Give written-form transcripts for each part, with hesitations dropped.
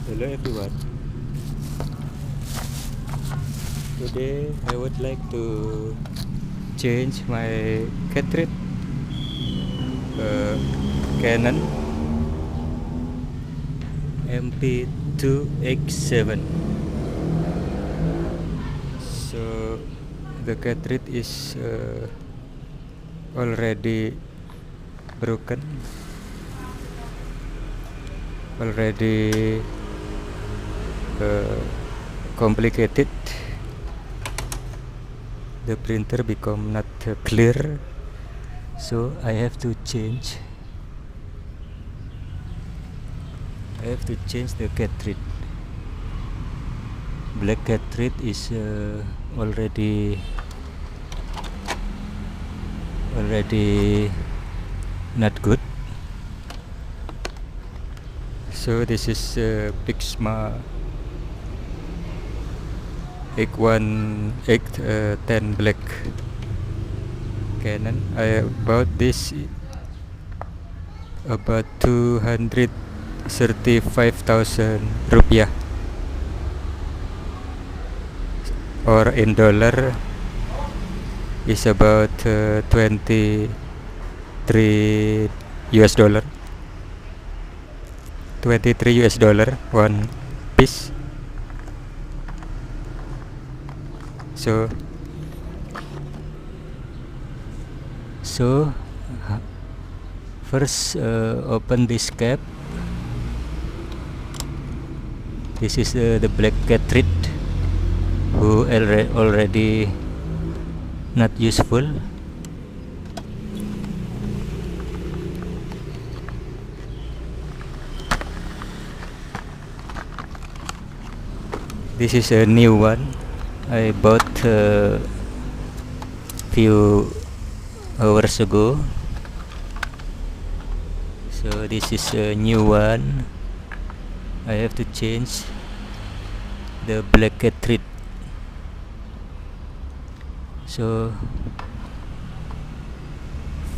Hello everyone. Today I would like to change my cartridge Canon MP2X7. So the cartridge is already broken, already complicated. The printer become not clear, so I have to change. The cartridge. Black cartridge is already not good. So this is Pixma X10 Black Canon. I bought this about 235,000 rupiah, or in dollar is about 23 US dollar. 23 US dollar one piece. So first open this cap. This is the black cartridge who already not useful. This is a new one. I bought few hours ago. So this is a new one. I have to change the black cartridge. So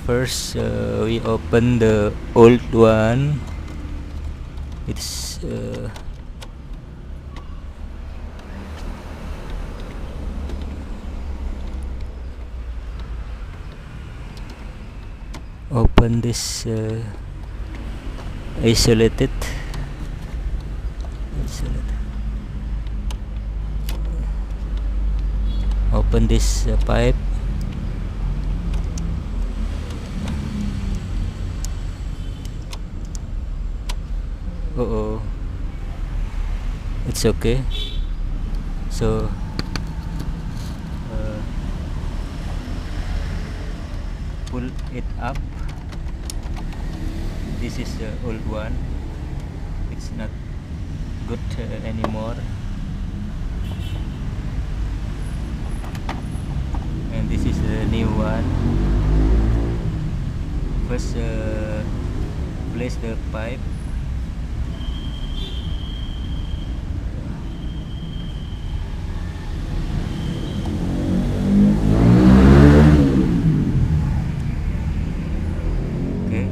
first we open the old one. It's open this isolated. Open this pipe. It's okay. So pull it up. This is the old one. It's not good anymore. And this is the new one. First place the pipe. Okay,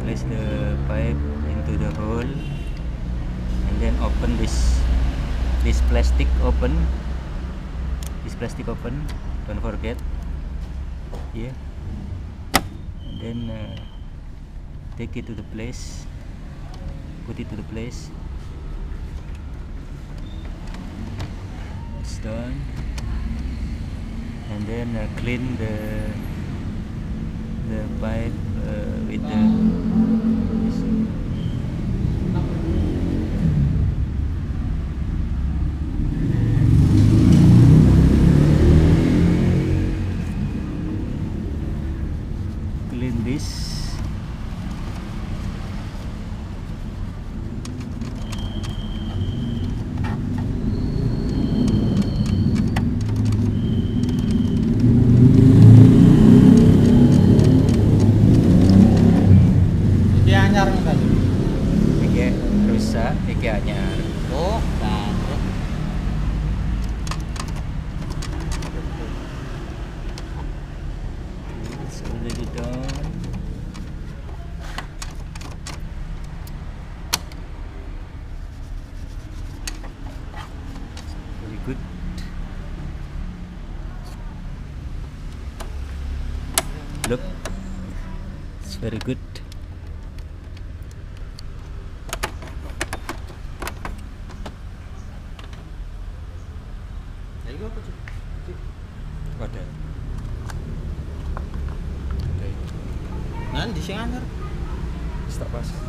place the pipe into the hole and then open this plastic open. Don't forget here, and then take it to the place, put it to the place. It's done. And then clean the pipe with the this. Iki anyar tadi. Iki rusak, iki anyar. Oh, banget. It's already done. good. Look, it's very good. Ya iku apa, Cuk? Ada. Nanti sing anyar. Stop pasang.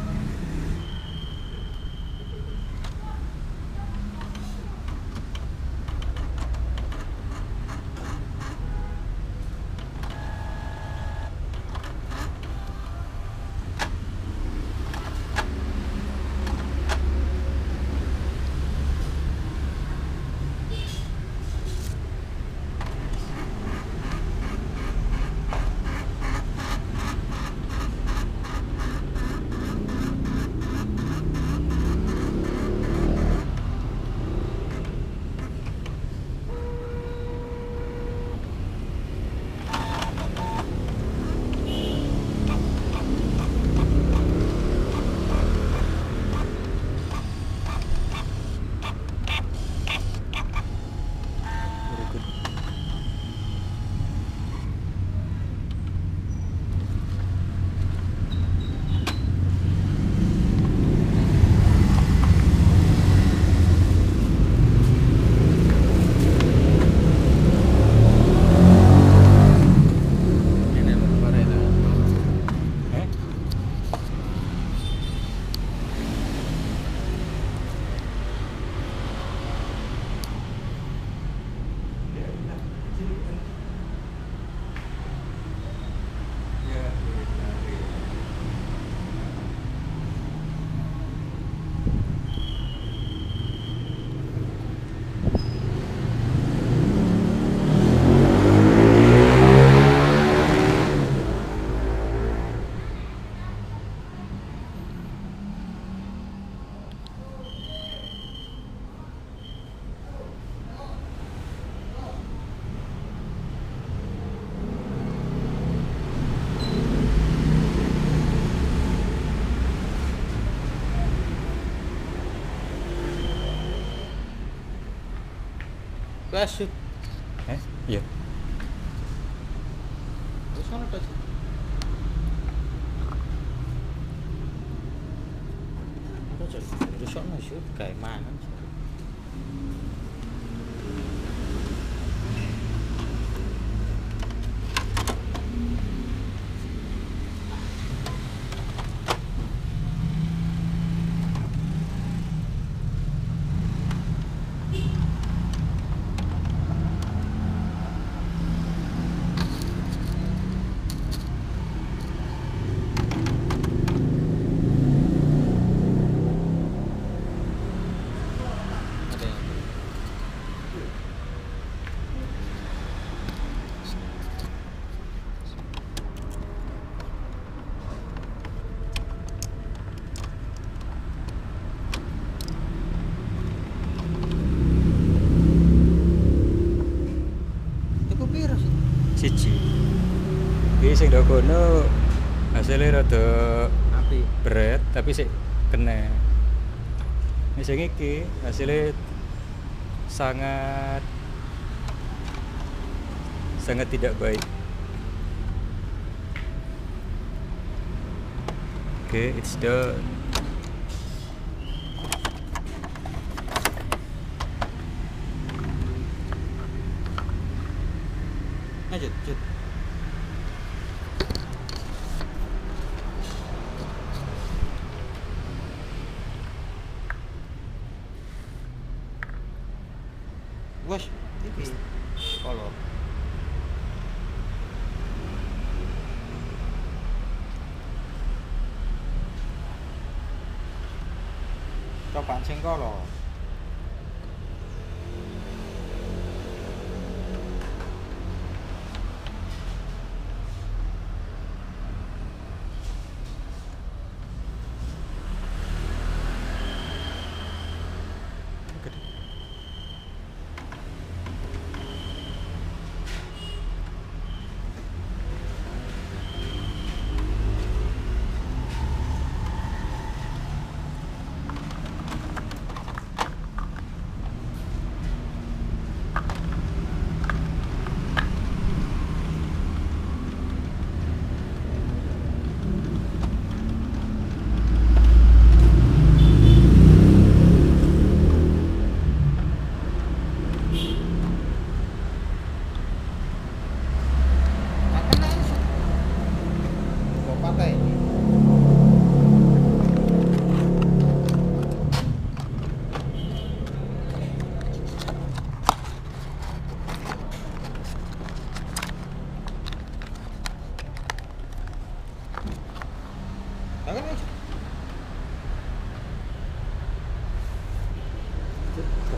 Very good. Ini apa itu? Eh? Wes, Cuk. Eh? Iya. Wes ono ta, Cuk? Apa, Cuk? Rusokno, Cuk, kae mangan, Cuk. Ada yang Iku piro sih? Siji. Iki sing ndok kono hasilnya rada Api. berat tapi sik kena. Ini sing iki hasilnya sangat sangat tidak baik. Oke, it's done. Lanjut, Cuk. Wes, iki kolor. Cobaan sing kolor.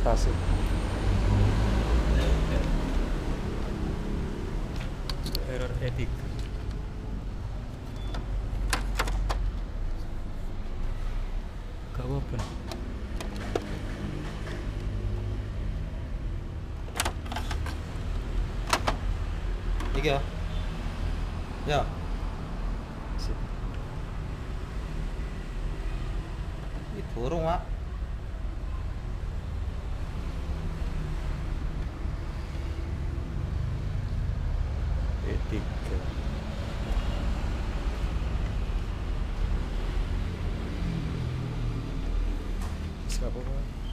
fase. Error epic. Gak open. Iki ya. Ya. Sip. Ini burung, Mak. Epic. Gak apa-apa.